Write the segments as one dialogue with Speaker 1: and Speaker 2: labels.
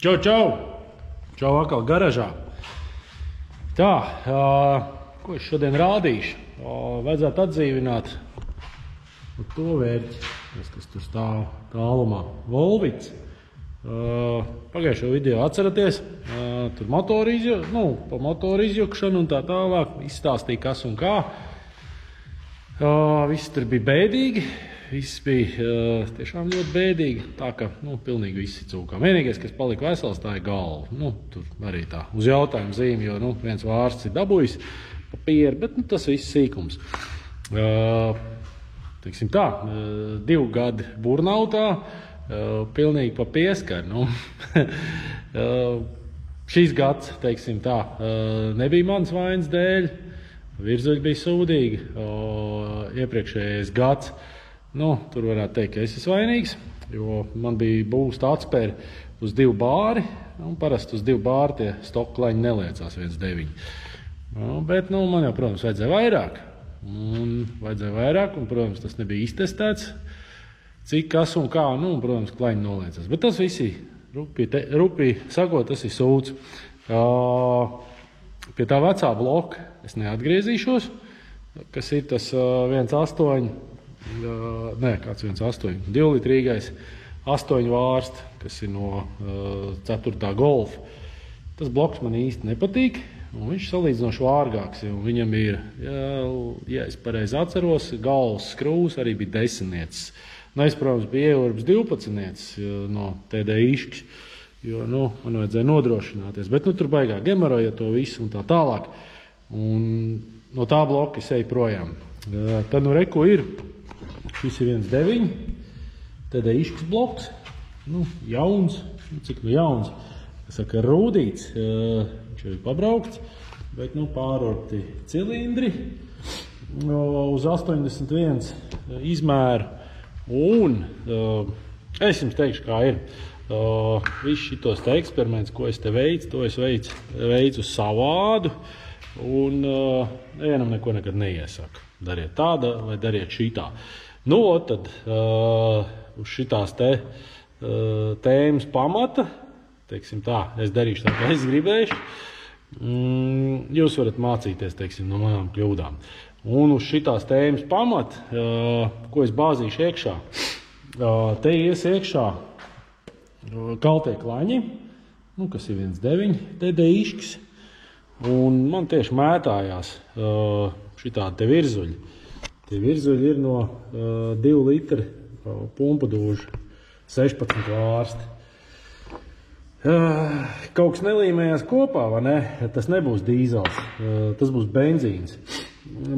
Speaker 1: Čau, čau! Čau atkal garažā. Tā, ko es šodien rādīšu? Vajadzētu atdzīvināt to vērķi, kas tur stāv tālumā. Volvits. Pagājušo video atceraties, tur pa motoru izjukšanu un tā tālāk. Izstāstīja, kas un kā. Viss tur bija bēdīgi. Viss bija tiešām ļoti bēdīgi, tā ka, pilnīgi visi cūkā. Vienīgais, kas palika vesels, tā ir galva. Tur arī tā uz jautājumu zīmi, jo, viens vārsts ir dabūjis papīri, bet, tas viss sīkums. Teiksim tā, 2 gadi burnautā, pilnīgi pa pieskaru. Šis gads, teiksim tā, nebija mans vainas dēļ, virzuļi bija sūdīgi, iepriekšējais gads. Tur varētu teikt, ka es esmu vainīgs, jo man bija būsta atspēri uz 2 bāri, un parasti uz 2 bāri tie stoklaņi neliecās 1,9. Bet, man jau, protams, vajadzēja vairāk, un, protams, tas nebija iztestēts, cik, kas un kā, protams, klaņi noliecās. Bet tas visi, rupi sakot, tas ir sūds. Pie tā vecā bloka es neatgriezīšos, kas ir tas 1,8. Kāds 1,8, 2-litrīgais 8 vārst, kas ir no 4. golfa. Tas bloks man īsti nepatīk, un viņš salīdzinoši vārgāks, un viņam ir, ja es pareizi atceros, galvas skrūvs arī bija 10. Es, protams, biju ieurps 12 no TD Iškas, jo, man vajadzēja nodrošināties, bet, tur baigā gemoroja to visu un tā tālāk, un no tā bloka es eju projām. Tad, reku ir. Šis ir 1,9, tad ir Iškas bloks, jauns, cik jauns, saka, rūdīts, viņš ir pabraukts, bet, pārorti cilindri, uz 81 izmēru, un es jums teikšu, kā ir. Viss šitos te eksperiments, ko es te veicu, to es veicu savādu, un nevienam neko nekad neiesaku. Dariet tāda vai dariet šitā. Tad uz šitās tēmas pamata, teiksim tā, es darīšu tā, kā es gribēšu. Jūs varat mācīties, teiksim, no manām kļūdām. Un uz šitās tēmas pamata, ko es bāzīšu iekšā, te ies iekšā kaltie klaņi, kas ir 1,9, TD Iškas. Un man tieši mētājās šitādi te virzuļi. Tie virzuļi ir no 2 litri pumpadūžu 16 vārsti. Kaut kas nelīmējās kopā, vai ne? Tas nebūs dīzels, tas būs benzīns.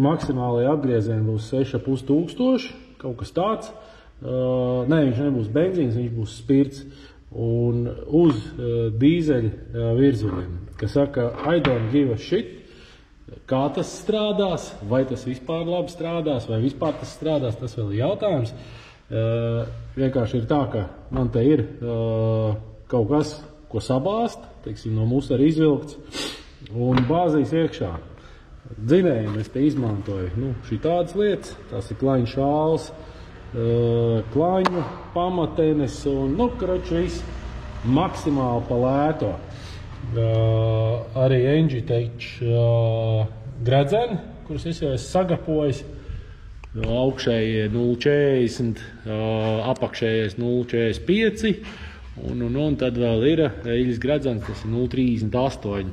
Speaker 1: Maksimālajā apgriezienā būs 6,5 tūkstoši, kaut kas tāds. Viņš nebūs benzīns, viņš būs spirts. Un uz dīzeļa virzuļiem, kas saka, I don't give a shit. Kā tas strādās, vai tas vispār labi strādās, vai vispār tas strādās, tas vēl ir jautājums. Vienkārši ir tā, ka man te ir kaut kas, ko sabāst, teiksim, no mūsu arī izvilkts, un bāzīs iekšā. Dzinējumi es te izmantoju, šitādas lietas, tās ir klaņu šāls, klaņu pamatenes, un, viss maksimāli pa lēto. Arī Engitech gredzeni, kurus es jau esmu sagapojis, augšējie 0,40, apakšējais 0,45, un tad vēl ir eļas gredzens, tas ir 0,38.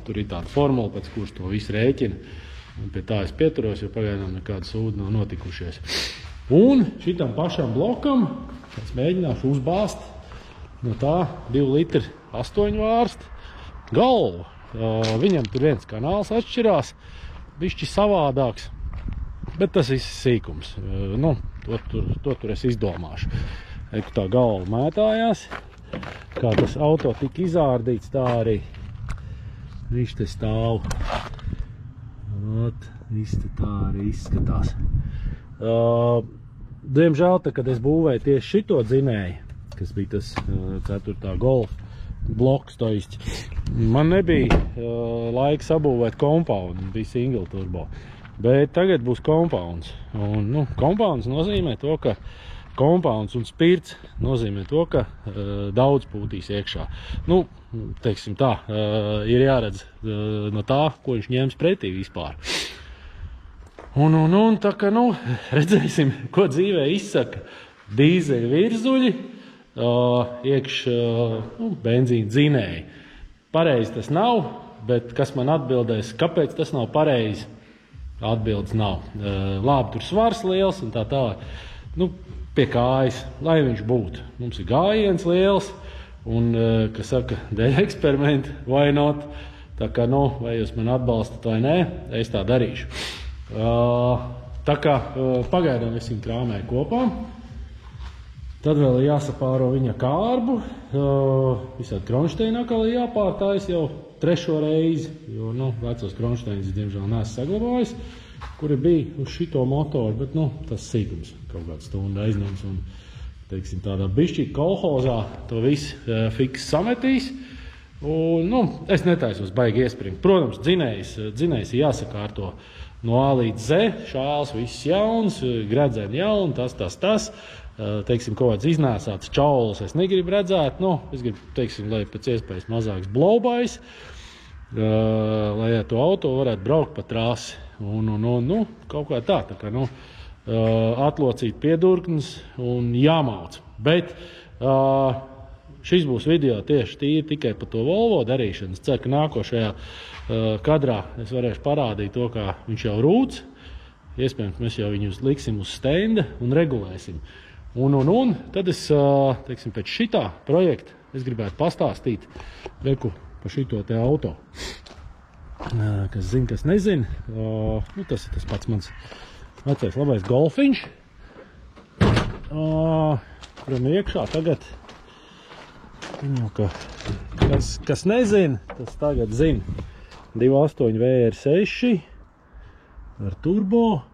Speaker 1: Tur ir tāda formula, pēc kuras to visu rēķina, un pie tā es pieturos, jo pagaidām nekāda sūda nav notikušies. Un šitam pašam blokam es mēģināšu uzbāzt no tā 2 litri 8 vārsti galvu. Viņam tur viens kanāls atšķirās, bišķi savādāks, bet tas viss sīkums. To tur es izdomāšu. Tā galva mētājās, kā tas auto tika izārdīts, tā arī viņš te stāv. Viss te tā arī izskatās. Diemžēl, kad es būvēju tieši šito dzinēju, kas bija tas 4. golfa bloks, man nebija laika sabūvēt kompaunu, bija single turbo. Bet tagad būs kompauns. Un, kompauns nozīmē to, ka Kompauns un spirts nozīmē to, ka daudz pūtīs iekšā. Nu, teiksim tā, ir jāredz no tā, ko viņš ņems pretī vispār. Un tā kā, nu, redzēsim, ko dzīvē izsaka dīzeļu virzuļi, benzīna dzinēji. Pareizi tas nav, bet kas man atbildēs, kāpēc tas nav pareizi? Atbildes nav. Labi, tur svars liels un tā. Nu, pie kājas, lai viņš būtu. Mums ir gājiens liels un, kas saka, dēļ eksperimenti, why not? Tā kā, nu, vai jūs man atbalstat vai nē, es tā darīšu. Tā kā pagaidām es viņu krāmēju kopā. Tad vēl ir jāsapāro viņa kārbu. Visādi kronšteini atkal ir jāpārtājas jau 3. reizi, jo, nu, vecos kronšteinis, diemžēl, neesmu saglabājis, kuri bija uz šito motoru, bet, nu, tas sīkums kaut kādu stundu aizņems un, teiksim, tādā bišķī kolhozā to visu fiks sametīs. Un, nu, es netaisos baigi iespringt. Protams, dzinējs ir jāsakārto no A līdz Z, šāls viss jauns, gredzeni jauni, tas. Teiksim, kaut kāds iznēsāts čauls es negribu redzēt, nu, es gribu, teiksim, lai pēc iespējas mazāks blowbais, lai to auto varētu braukt pa trasi, un, nu, kaut kā tā kā, nu, atlocīt piedurknes un jāmauc. Bet šis būs video tieši tīri tikai par to Volvo darīšanu. Es ceru, ka nākošajā kadrā es varēšu parādīt to, kā viņš jau rūc. Iespējams, mēs jau viņus liksim uz stenda un regulēsim. Un tad es, teiksim, pēc šitā projekta es gribētu pastāstīt reku par šito te auto. Kas zina, kas nezina, nu, tas ir tas pats mans vecais labais golfiņš. Kuram iekšā tagad, kas nezina, tas tagad zina. 2.8 VR6 ar turbo.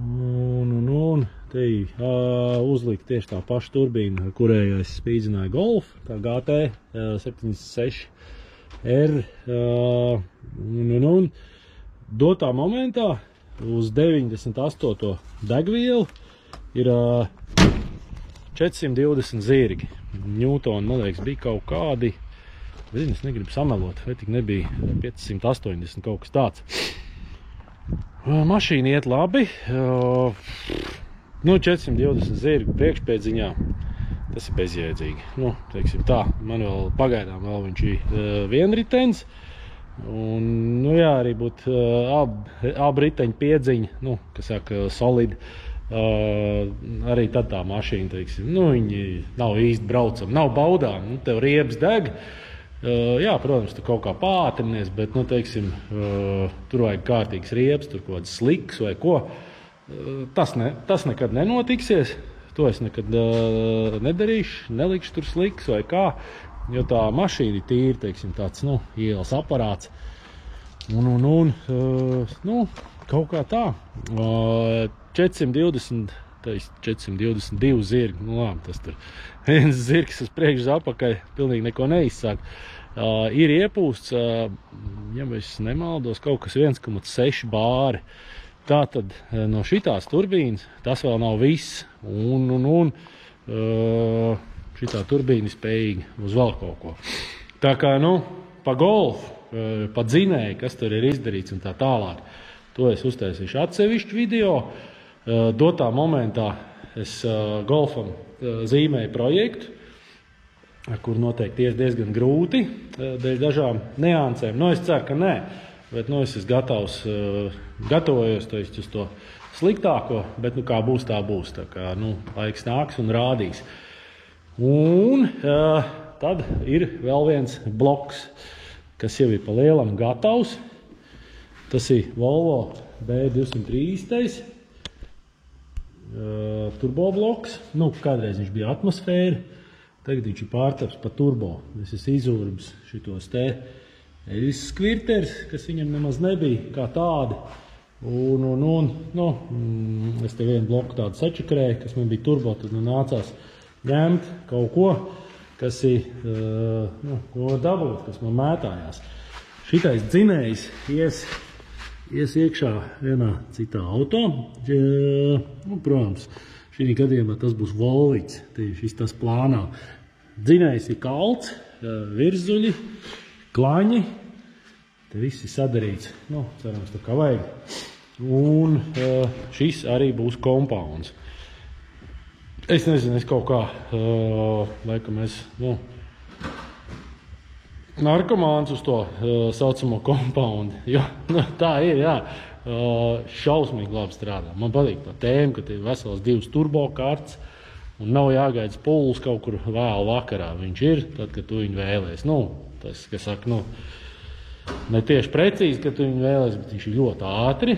Speaker 1: Un te uzlikt tieši tā paša turbīna, ar kurējā es spīdzināju Golf, tā GT 76R. Un dotā momentā uz 98. degvielu ir 420 zirgi. Ņūtoni, man liekas, bija kaut kādi, bet es negribu samelot, vai tik nebija 580 kaut kas tāds. Mašīna iet labi, nu 420 zirgu priekšpēdziņā, tas ir bezjēdzīgi. Nu, teiksim tā, man vēl pagaidām viņš ir vienritens, un, nu jā, arī būtu ab riteņu piedziņi, nu, kas saka, solidi, arī tad tā mašīna, teiksim, nu, viņi nav īsti braucami, nav baudām, nu, tev riebs deg. Jā, protams, tu kaut kā pātrinies, bet, nu, teiksim, tur vajag kārtīgs rieps, tur kaut kāds sliks vai ko. Tas nekad nenotiksies, to es nekad nedarīšu, nelikšu tur sliks vai kā, jo tā mašīna ir tīri, teiksim, tāds, nu, ielas aparāts. Nu, kaut kā tā. 422 zirgi, nu labi, tas tur viens zirgs uz priekšu uz apakai pilnīgi neko neizsāk. Ir iepūsts, ja es nemaldos, kaut kas 1,6 bāri. Tātad no šitās turbīnas tas vēl nav viss. Un šitā turbīna spējīga uz vēl kaut ko. Tā kā, nu, pa golfu, pa dzinēju, kas tur ir izdarīts un tā tālāk, to es uztaisīšu atsevišķu video. Dotā momentā es golfam zīmēju projektu, kur noteikti ir diezgan grūti, dēļ dažām neansēm. Nu, es ceru, ka nē, bet, nu, es esmu gatavojos uz to sliktāko, bet, nu, kā būs, tā būs. Tā kā, nu, laiks nāks un rādīs. Un tad ir vēl viens bloks, kas jau ir pa lielam gatavs. Tas ir Volvo B230. Turbobloks, nu, kādreiz viņš bija atmosfēra, tagad viņš ir pārtaps pa turbo. Es esmu izurbis šitos te eļas skvirters, kas viņam nemaz nebija kā tādi. Es te vienu bloku tādu sačakrēju, kas man bija turbo, tad man nācās ņemt kaut ko, kas ir, ko dabūt, kas man mētājās. Šitais dzinējs ies iekšā vienā citā auto. Nu, protams, Šī gadījumā tas būs volvits, šis tas plānā. Dzinējs ir kalts, virszuļi, klaņi, te viss ir sadarīts, cerams, tā kā vajag. Un šis arī būs kompauns. Es nezinu, es kaut kā, laikam narkomāns uz to saucamo kompaundi, jo tā ir, jā, šausmīgi labi strādā. Man patīk tā tēma, ka ir vesels 2 turbo karts un nav jāgaida spuls kaut kur vēl vakarā. Viņš ir tad, kad tu viņu vēlies. Tas, kas saka, ne tieši precīzi, kad tu viņu vēlies, bet viņš ir ļoti ātri.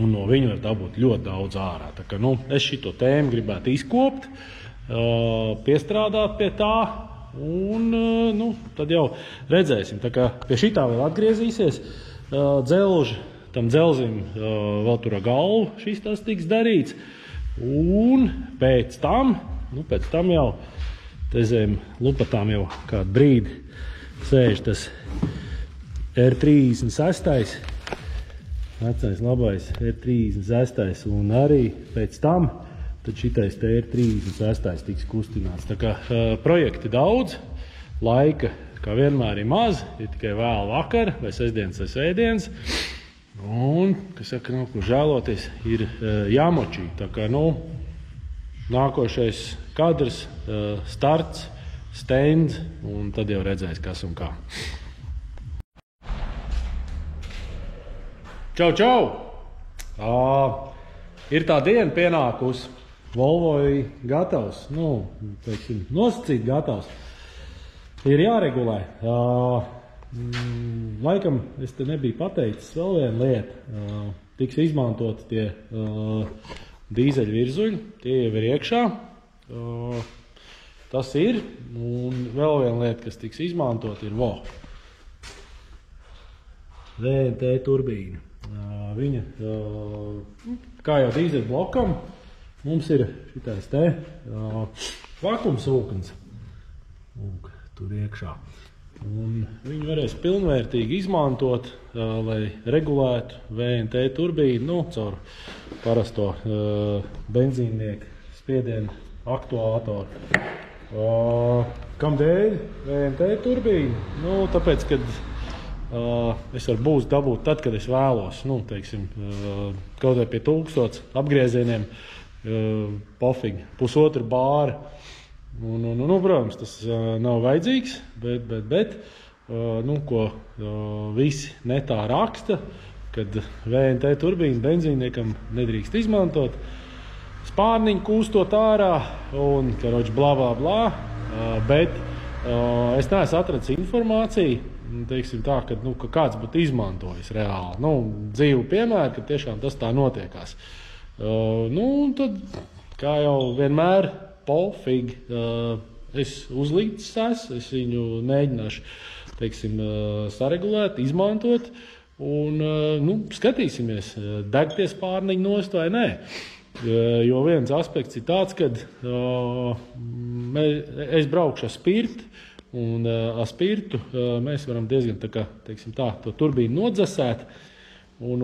Speaker 1: Un no viņu var dabūt ļoti daudz ārā. Tā kā, es šito tēmu gribētu izkopt, piestrādāt pie tā, un tad jau redzēsim. Tā kā pie šitā vēl atgriezīsies tam dzelzim vēl tur ar galvu šis tas tiks darīts. Un pēc tam jau te zem lupatām jau kādu brīdi sēž tas R36. Vecais labais R36 un arī pēc tam tad šitais te R36 tiks kustināts. Tā kā projekti daudz, laika kā vienmēr ir maz, ir tikai vēl vakar vai sestdienas vai svētdienas. Un, kas saka, kur žēloties, ir jāmočī. Tā kā, nākošais kadrs, starts, stends, un tad jau redzēs, kas un kā. Čau! Ir tā diena pienākusi. Volvo ir gatavs, nosacīt gatavs. Ir jāregulē. Laikam, es te nebiju pateicis vēl vienu lietu. Tiks izmantot tie dīzeļu virzuļi, tie jau ir iekšā. Tas ir, un vēl viena lieta, kas tiks izmantot, ir VNT turbīna. Viņa, kā jau dīzeļu blokam, mums ir šitais te vakumsūknis tur iekšā. Un viņu varēs pilnvērtīgi izmantot, lai regulētu VNT turbīnu, caur parasto benzīnieku spiedienu aktuātoru. Kamdēļ VNT turbīnu? Tāpēc, kad es varu būs dabūt tad, kad es vēlos, kaut vai pie 1000 apgriezieniem, pofīgi, 1,5 bāra. Protams, tas nav vajadzīgs, bet ko visi netā raksta, kad VNT turbīnu benzīniekam nedrīkst izmantot, spārniņu kūstot ārā un, blā, blā, blā, bet es neesmu atradis informāciju, tā, ka kāds būtu izmantojis reāli. Dzīvu piemēru, ka tiešām tas tā notiekās. Tad, kā jau vienmēr, pofīgi, es uzlīdz es viņu mēģināšu, saregulēt, izmantot, un, skatīsimies, degties pārniņu nost vai nē. Jo viens aspekts ir tāds, kad es braukšu ar spirtu, un ar spirtu mēs varam diezgan to turbīnu nodzesēt, un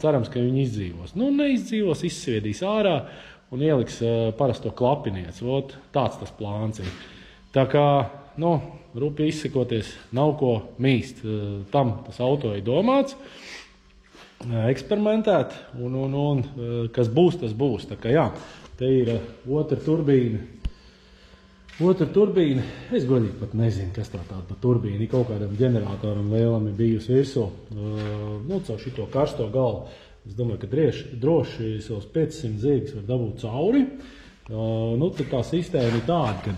Speaker 1: cerams, ka viņi izdzīvos. Neizdzīvos, izsviedīs ārā un ieliks parasto klapiniec. Tāds tas plāns ir. Tā kā, rupi izsekoties, nav ko mīst. Tam tas auto ir domāts, eksperimentēt, un kas būs, tas būs. Tā kā jā, te ir otra turbīna. Es godīgi pat nezinu, kas tā tāda turbīna. Kaut kādam ģeneratoram lielam ir bijusi virsū. Caur šito karsto galvu. Es domāju, ka droši savus 500 zirgus var dabūt cauri. Tad tā sistēma ir tāda, ka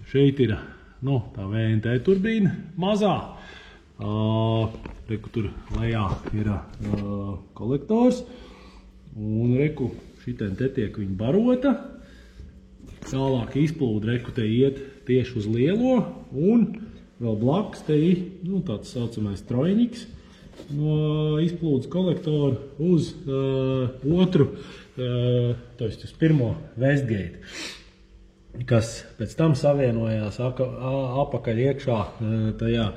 Speaker 1: šeit ir tā VNT turbīna mazā. Reku tur lejā ir kolektors. Un reku šitien te tiek viņa barota. Tālāk izplūda reku te iet tieši uz lielo. Un vēl blakus te ir tāds saucamais trojniks no izplūdes kolektora uz otru, uz pirmo Westgate, kas pēc tam savienojās apakaļ iekšā tajā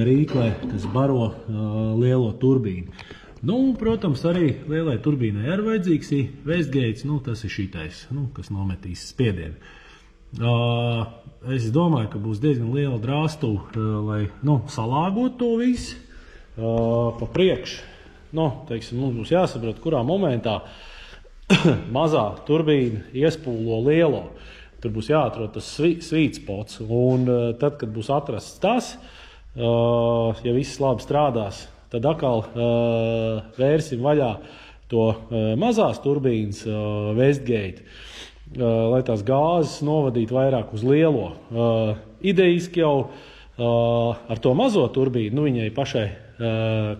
Speaker 1: rīklē, kas baro lielo turbīnu. Nu, protams, arī lielai turbīnai ir vajadzīgs wastegates, nu, tas ir šitais, nu, kas nometīs spiedienu. Es domāju, ka būs diezgan liela drāstuva, lai, nu, salāgot to visu pa priekšu. Nu, teiksim, mums būs jāsaprot, kurā momentā mazā turbīna iespūlo lielo. Tur būs jāatrod tas sweet spots, un tad, kad būs atrasts tas, ja viss labi strādās, tad atkal vērsim vaļā to mazās turbīnas wastegate, lai tās gāzes novadītu vairāk uz lielo. Idejiski jau ar to mazo turbīnu, nu, viņai pašai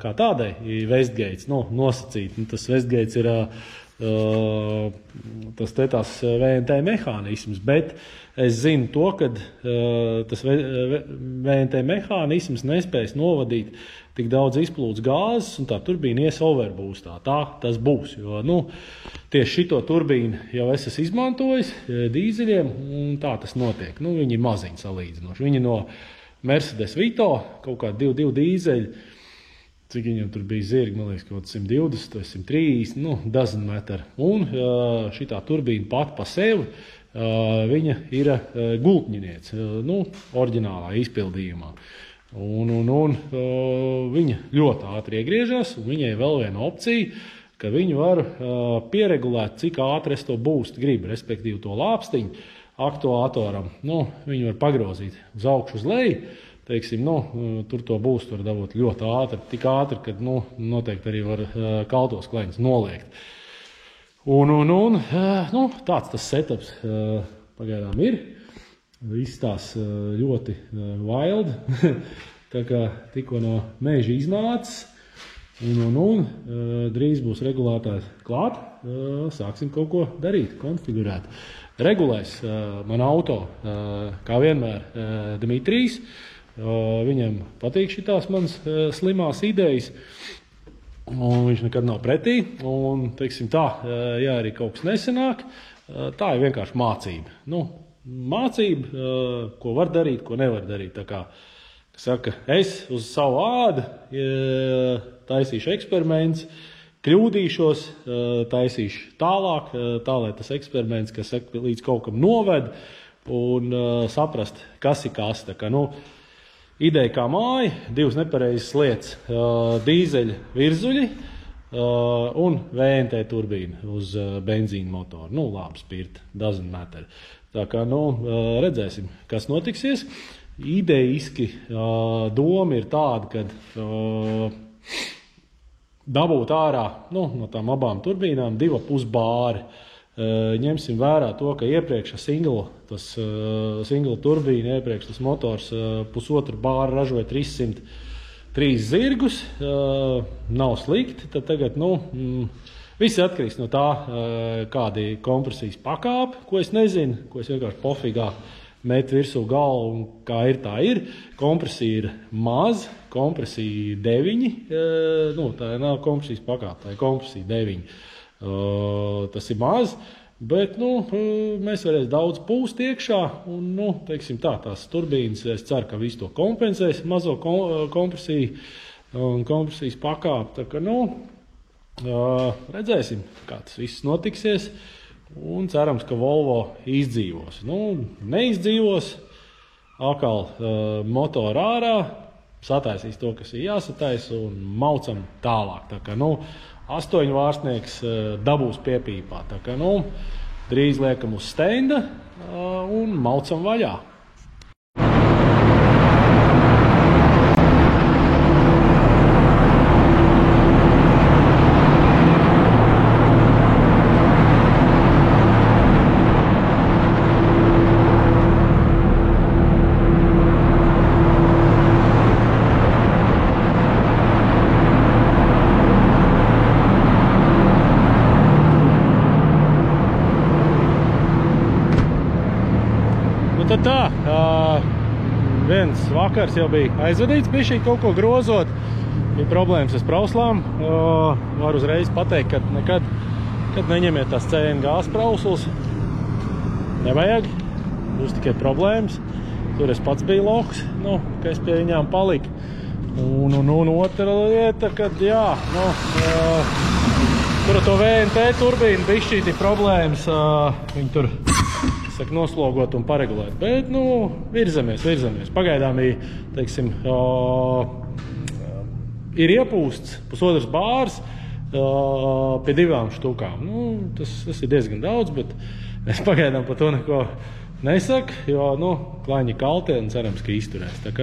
Speaker 1: kā tādai wastegates, nu, nosacīt. Nu, tas wastegates ir tās VNT mehānisms, bet es zinu to, ka tas VNT mehānisms nespēs novadīt tik daudz izplūdes gāzes, un tā turbīna ies overboostā. Tā tas būs, jo, nu, tieši šito turbīnu jau es esmu izmantojis dīzeļiem, un tā tas notiek. Nu, viņi ir maziņi salīdzinoši. Viņi no Mercedes Vito, kaut kā 2.2 dīzeļi, cik viņam tur bija zirgi, man liekas, kaut 120, 130, nu, doesn't matter. Un šitā turbīna pat pa sevi, viņa ir gultņiniec, nu, oriģinālā izpildījumā. Un viņa ļoti ātri iegriežas, un viņai vēl viena opcija, ka viņu var pieregulēt, cik ātri es to boost gribu, respektīvi to lāpstiņu aktuātoram. Nu, viņu var pagrozīt uz augšu uz leju, teiksim, nu, tur to boost var dabūt ļoti ātri, tik ātri, ka, nu, noteikti arī var kaltos kleņus noliekt. Nu, tāds tas setups pagaidām ir. Viss tās ļoti wild, tā kā tikko no meža iznācis, un drīz būs regulētājs klāt, sāksim kaut ko darīt, konfigurēt. Regulēs man auto, kā vienmēr, Dmitrijs, viņam patīk šitās manas slimās idejas, un viņš nekad nav pretī, un, teiksim tā, ja arī kaut kas nesanāk, tā ir vienkārši mācība. Nu, mācība, ko var darīt, ko nevar darīt. Tā kā saka, es uz savu ādu taisīšu eksperiments, kļūdīšos, taisīšu tālāk, tā lai tas eksperiments, kas saka, līdz kaut kam noved, un saprast, kas ir kas. Tā kā, nu, ideja kā māja, divas nepareizas lietas, dīzeļa virzuļi un VNT turbīna uz benzīna motoru. Nu, labi, spirta, doesn't matter. Tā kā, nu, redzēsim, kas notiksies. Idejiski doma ir tāda, ka dabūt ārā, nu, no tām abām turbīnām 2,5 bāri. Ņemsim vērā to, ka iepriekš single turbīna, iepriekš tas motors 1,5 bāra ražoja 303 zirgus, nav slikti, tad tagad, nu, viss atkarīgs no tā, kādi kompresijas pakāpi, ko es nezinu, ko es vienkārši pofigā metu virsū galvu, un kā ir, tā ir. Kompresija ir maz, kompresija 9, nu, tā nav kompresijas pakāpe, tā ir kompresija 9. Tas ir maz, bet, nu, mēs varēs daudz pūst iekšā, un, nu, teiksim tā, tās turbīnas, es ceru, ka visu to kompensēs, mazo kompresiju un kompresijas pakāpi, tā ka, nu, redzēsim, kā tas viss notiksies, un cerams, ka Volvo izdzīvos. Nu, neizdzīvos, atkal motoru ārā, sataisīs to, kas ir jāsatais, un maucam tālāk. Tā kā, nu, 8 vārstnieks dabūs piepīpā. Tā kā, nu, drīz liekam uz stenda un maucam vaļā. Tad tā, viens vakars jau bija aizvadīts, bišķi kaut ko grozot, bija problēmas ar sprauslām. Var uzreiz pateikt, ka nekad neņemiet tās CNG sprauslas, nevajag, būs tikai problēmas. Tur es pats biju loks, nu, ka es pie viņām paliku. Un otra lieta, kad jā, tur to VNT turbīnu bišķīti problēmas, viņi tur, saka, noslogot un paregulēt, bet, virzamies. Pagaidām teiksim, ir iepūsts pusotras bārs pie 2 štukām. Tas ir diezgan daudz, bet es pagaidām par to neko nesaku, jo, klaiņi kalti un cerams, ka izturēs. Tā kā,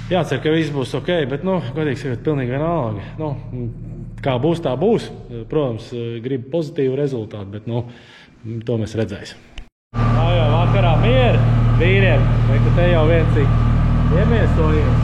Speaker 1: jācer, ka viss būs ok, bet, godīgi sakot, pilnīgi vienalga. Kā būs, tā būs. Protams, gribu pozitīvu rezultātu, bet, to mēs redzēsim. Jā, vakarā mieri vīriem, vai ka te jau viens cik iemiesojies.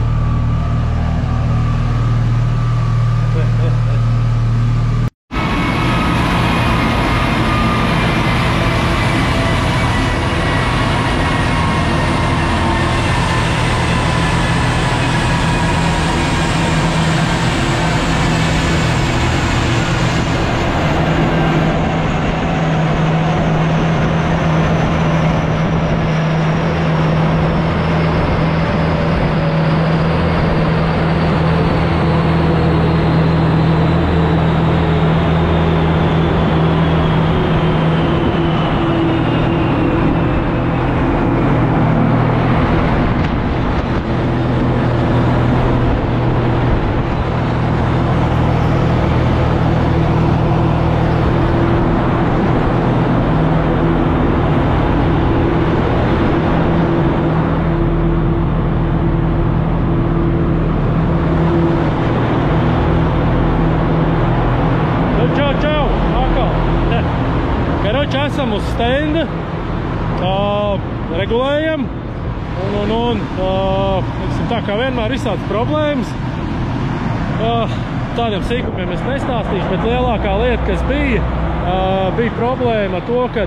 Speaker 1: Esam uz stenda, regulējam, un tā kā vienmēr visādas problēmas. Tādiem sīkumiem es nestāstīšu, bet lielākā lieta, kas bija problēma ar to, ka,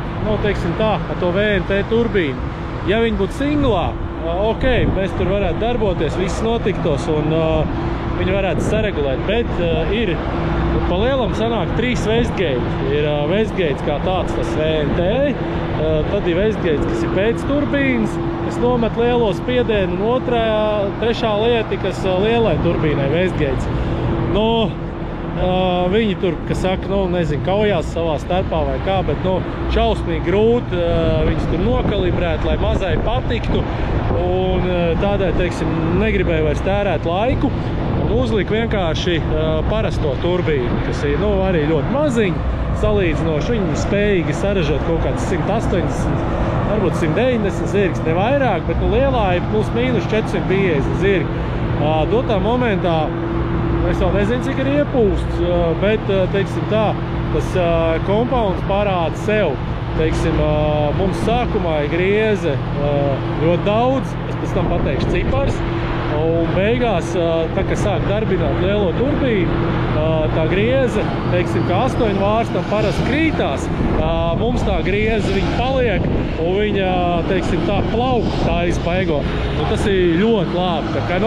Speaker 1: teiksim tā, ar to VNT turbīnu. Ja viņi būtu singlā, ok, mēs tur varētu darboties, viss notiktos un viņi varētu saregulēt, bet ir pa lielam sanāk 3 Westgates. Ir Westgates kā tāds, tas VNT, tad ir Westgates, kas ir pēc turbīnas, kas nomet lielo spiedienu, un trešā lieta, kas lielai turbīnai Westgates. Viņi tur, kas saka, nezinu, kaujās savā starpā vai kā, bet, šausmīgi grūti viņus tur nokalibrēt, lai mazai patiktu, un tādēļ, teiksim, negribēju vairs tērēt laiku, un uzliku vienkārši parasto turbīnu, kas ir, arī ļoti maziņa, salīdzinoši. Viņi spējīgi saražot kaut kāds 180, varbūt 190 zirgs, ne vairāk, bet, lielā ir plus mīnus 450 zirgi. Dotā momentā es vēl nezinu, cik ir iepūsts, bet, teiksim tā, tas kompounds parāda sev. Teiksim, mums sākumā ir grieze ļoti daudz, es pēc tam pateikšu cipars, un beigās, tā kā sāk darbināt lielo turbīnu, tā grieze, teiksim, kā 8 vārstam parasti krītās, mums tā grieze viņa paliek, un viņa, teiksim, tā plauk, tā izpaigo. Tas ir ļoti labi. Tā kā,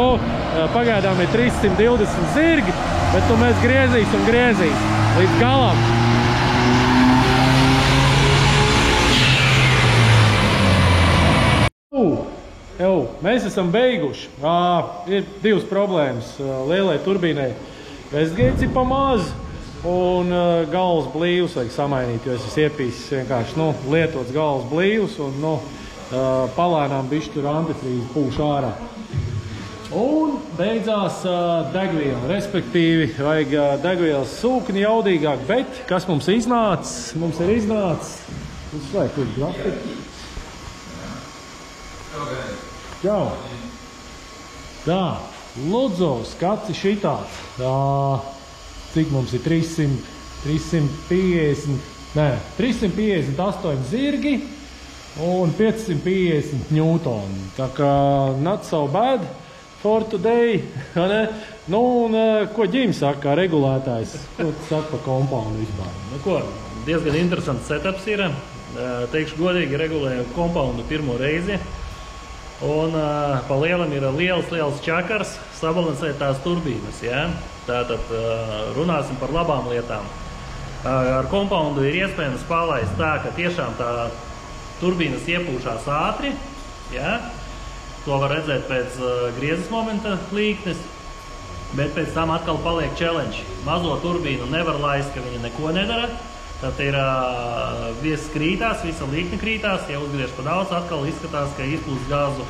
Speaker 1: pagaidām ir 320 zirgi, bet mēs griezīs līdz galam. Mēs esam beiguši. Ir 2 problēmas. Lielai turbīnai Westgates ir pa maz, un galvas blīvus vajag samainīt, jo es esmu iepīsis vienkārši lietots galvas blīvus, un palēnām bišķi tur antifrīzi pūš ārā. Un beidzās degviela, respektīvi vajag degvielas sūkni jaudīgāk, bet kas mums iznācis? Mums ir iznācis, uzslēg tur grafiku. Čau! Tā, lūdzu, skats ir šitāds. Cik mums ir 358 zirgi un 550 ņūtoni. Tā kā not so bad for today. Ko Ģim saka, regulētājs? Ko tu saka par kompoundu vispār?
Speaker 2: Diezgan interesants setups ir. Teikšu godīgi, regulēju kompoundu pirmo reizi. Un pa lielam ir liels čakars sabalansēt tās turbīnas. Ja? Tātad runāsim par labām lietām. Ar kompoundu ir iespējams palaist tā, ka tiešām tā turbīnas iepūšās ātri. Ja? To var redzēt pēc griezes momenta līknes, bet pēc tam atkal paliek challenge. Mazo turbīnu nevar laist, ka viņa neko nedara. Tad ir viss krītās, visa līkne krītās. Ja uzgriež pa daudz, atkal izskatās, ka izplūst gāzu.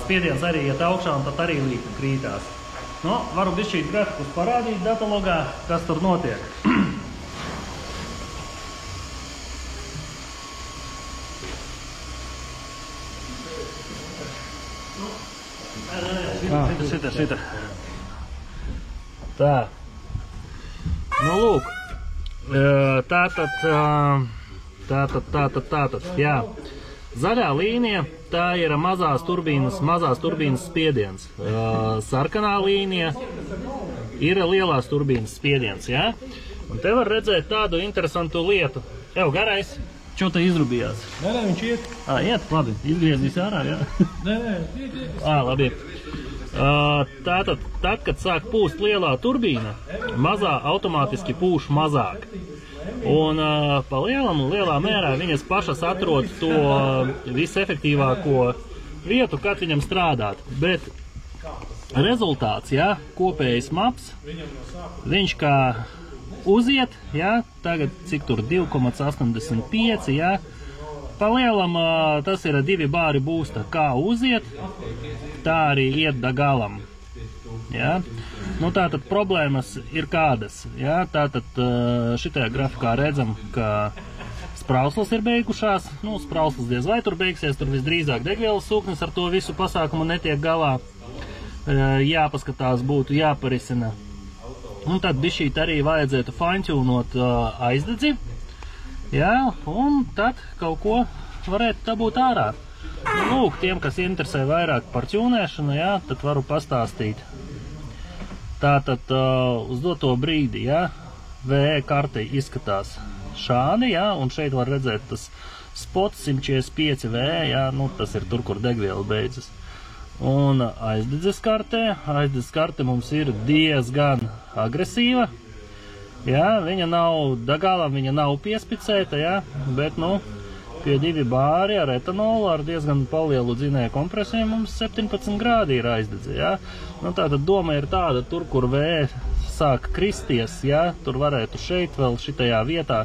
Speaker 2: Spiediens arī iet augšā un tad arī līkne krītās. Nu, varu bišķīt grafikus parādīt datalogā, kas tur notiek. Šita. Tā. Nu, lūk. Tātad, jā. Zaļā līnija, tā ir mazās turbīnas spiediens. Sarkanā līnija ir lielās turbīnas spiediens, jā. Un te var redzēt tādu interesantu lietu. Jau garais. Čo te izrubījās?
Speaker 1: Nē, viņš iet.
Speaker 2: Iet, labi. Izgriezīs ārā, jā?
Speaker 1: Nē, iet.
Speaker 2: Labi. Tātad, kad sāk pūst lielā turbīna, mazā automātiski pūš mazāk. Un pa lielam un lielā mērā viņas pašas atrod to visefektīvāko vietu, kad viņam strādāt. Bet rezultāts, jā, kopējais maps, viņš kā uziet, jā, tagad cik tur 2,85, jā, pa lielam tas ir 2 bāri būsta, kā uziet, tā arī iet da galam, jā. Nu tātad problēmas ir kādas, jā, tātad šitajā grafikā redzam, ka sprauslas ir beigušās, nu sprauslas diez vai tur beigsies, tur visdrīzāk degvielas sūknis ar to visu pasākumu netiek galā, jāpaskatās, būtu jāparisina. Un tad bišķīt arī vajadzētu fine-tunot aizdedzi, jā, un tad kaut ko varētu dabūt ārā. Nu, lūk, tiem, kas interesē vairāk par ķūnēšanu, jā, tad varu pastāstīt. Tātad uz doto brīdi, jā, VE karti izskatās šādi, jā, un šeit var redzēt tas spots 145 VE, jā, nu tas ir tur, kur degviela beidzas. Un aizdedzes karte mums ir diezgan agresīva, jā, viņa nav dagalam, viņa nav piespicēta, jā, bet, nu, pie 2 bāri ar etanolu, ar diezgan palielu dzinēju kompresiju mums 17 grādi ir aizdedze, jā. Nu, tātad doma ir tāda, tur, kur VE sāk kristies, jā, tur varētu šeit vēl šitajā vietā,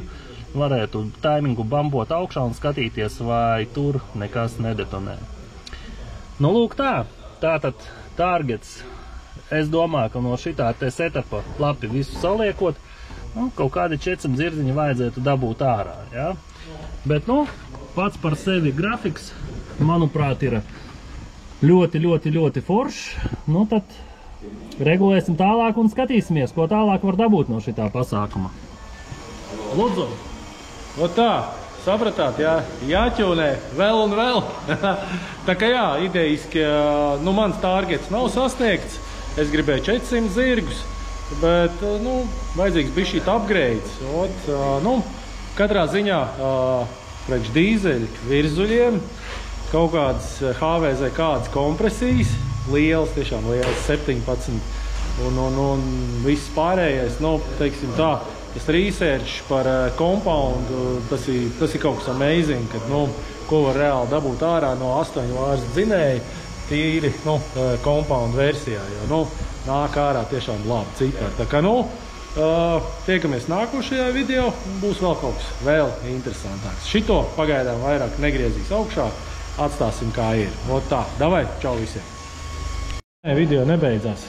Speaker 2: varētu taimingu bambot augšā un skatīties, vai tur nekas nedetonē. Nu, lūk tā, tātad targets, es domāju, ka no šitā te setapa lapi visu saliekot, nu, kaut kādi 400 dzirdziņi vajadzētu dabūt ārā, jā. Bet, nu, pats par sevi grafiks, manuprāt, ir ļoti foršs, nu, tad regulēsim tālāk un skatīsimies, ko tālāk var dabūt no šitā pasākuma. Lūdzu!
Speaker 1: O tā! Sapratāt, jā, jāķūnē vēl un vēl. Tā kā jā, idejiski, nu, mans targets nav sasniegts. Es gribēju 400 zirgus, bet, nu, vajadzīgs bišķīt upgrades. Nu, katrā ziņā priekš dīzeļu virzuļiem kaut kādas HVZ kādas kompresijas, lielas, tiešām lielas, 17, un viss pārējais, nu, teiksim tā, tas research par compoundu, tas ir kaut kas amazing, kad, nu, ko var reāli dabūt ārā no 8 vārstu dzinēja, tīri, nu, compound versijā, jo, nu, nāk ārā tiešām labi cipari. Tā kā, nu, tiekamies nākošajā video, būs vēl kaut kas vēl interesantāks. Šito pagaidām vairāk negriezīs augšā, atstāsim kā ir. O tā, davai, čau visiem! Video nebeidzās.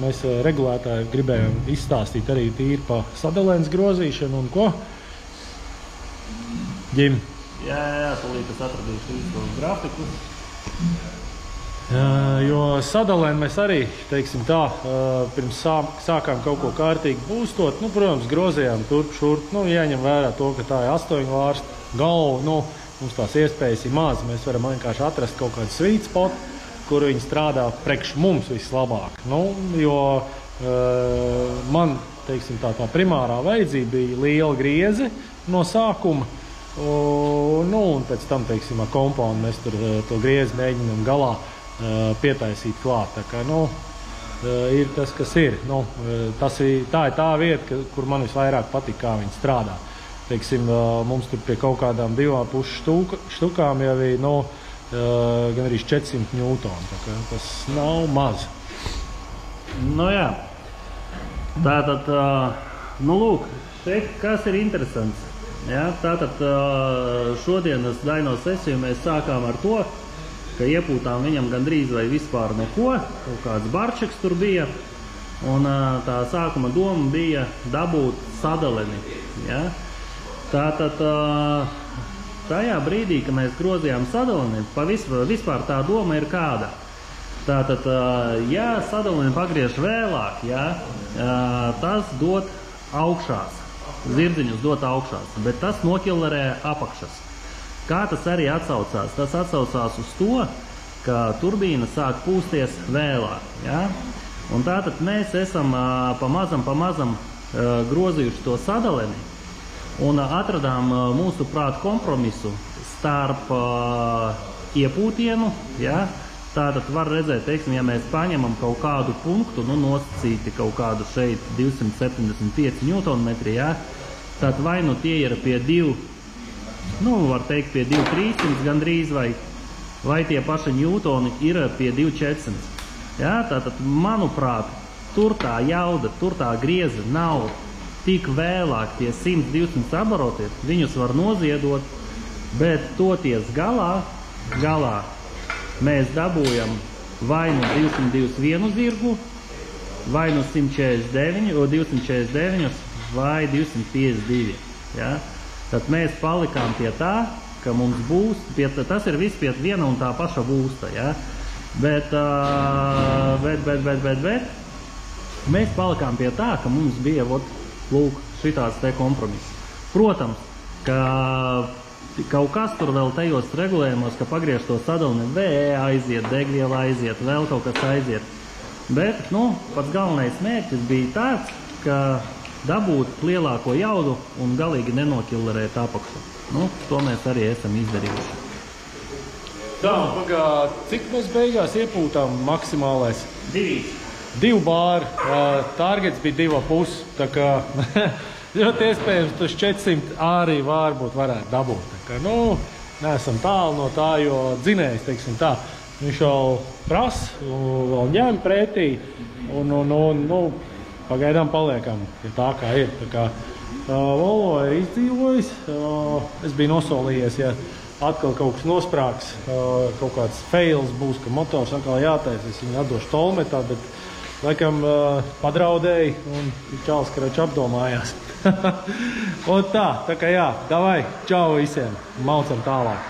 Speaker 1: Mēs regulētāji gribējām izstāstīt arī tīri pa sadalēnas grozīšanu un ko? Ģim?
Speaker 2: Jā, tūlīt es atradīšu visu grafikus.
Speaker 1: Jo sadalēni mēs arī, teiksim tā, pirms sākām kaut ko kārtīgi būstot, nu, protams, grozījām turp šurp, nu, jāņem vērā to, ka tā ir 8 vārstu galva, nu, mums tās iespējas ir maz, mēs varam vienkārši atrast kaut kādu sweet spot, kur viņi strādā priekš mums vislabāk. Nu, jo man, teiksim, tā primārā vajadzība bija liela grieze no sākuma, nu, un pēc tam, teiksim, ar kompoundu mēs tur to griezi mēģinām galā pietaisīt klāt. Tā kā, nu, ir tas, kas ir. Nu, tā ir tā vieta, kur man visvairāk patīk, kā viņi strādā. Teiksim, mums tur pie kaut kādām 2 pušu štukām jau ir, nu, gan arī 400 ņūtonu. Tā kā tas nav maz.
Speaker 2: Nu jā. Tātad, nu lūk, šeit kas ir interesants. Ja? Tātad šodienas Daino sesiju mēs sākām ar to, ka iepūtām viņam gandrīz vai vispār neko, kaut kāds barčeks tur bija, un tā sākuma doma bija dabūt sadaleni. Ja? Tātad tajā brīdī, kad mēs grozījām sadaleni, vispār tā doma ir kāda. Tātad, ja sadaleni pagriež vēlāk, ja, tas dod augšās, zirdziņus dod augšās, bet tas nokillerē apakšas. Kā tas arī atsaucās? Tas atsaucās uz to, ka turbīna sāk pūsties vēlāk. Ja? Un tātad mēs esam pamazam grozījuši to sadaleni un atradām mūsu prāt kompromisu starp iepūtienu. Ja? Tātad var redzēt, teiksim, ja mēs paņemam kaut kādu punktu, nu nosacīti kaut kādu šeit 275 Nm, ja? Tad vai nu tie ir pie 2, nu var teikt pie 2300 gandrīz, vai tie paši ņūtoni ir pie 2400. Ja? Tātad, manuprāt, tur tā jauda, tur tā grieze nav tik vēlāk tie 100-200 abaroti, viņus var noziedot, bet toties galā mēs dabūjam vai nu 221 zirgu, vai nu 249 vai 252. Ja? Tad mēs palikām pie tā, ka mums būs, tas ir viss pie viena un tā paša būsta. Ja? Bet mēs palikām pie tā, ka mums bija lūk, šitāds te kompromiss. Protams, ka kaut kas tur vēl tajos regulējumos, ka pagriež to sadalni, vēja aiziet, degviela aiziet, vēl kaut kas aiziet. Bet, nu, pats galvenais mērķis bija tāds, ka dabūt lielāko jaudu un galīgi nenokillerēt apakšu. Nu, to mēs arī esam izdarījuši.
Speaker 1: Tā, cik mēs beigās iepūtām maksimālais? 2 bāri. Targets bija 2,5. Tā kā ļoti iespējams tas 400 arī varbūt varētu dabūt. Tā kā, nu, neesam tālu no tā, jo dzinējs, teiksim tā, viņš jau prasa, vēl ņem pretī, un pagaidām paliekam pie tā, kā ir. Tā kā Volvo ir izdzīvojis, es biju nosolījies, ja atkal kaut kas nosprāks, kaut kāds fails būs, ka motors atkal jātais, es viņu atdošu tolmetā, bet laikam padraudēji un čals kraču apdomājās. Un tā kā jā, davai, čau visiem, maucam tālāk.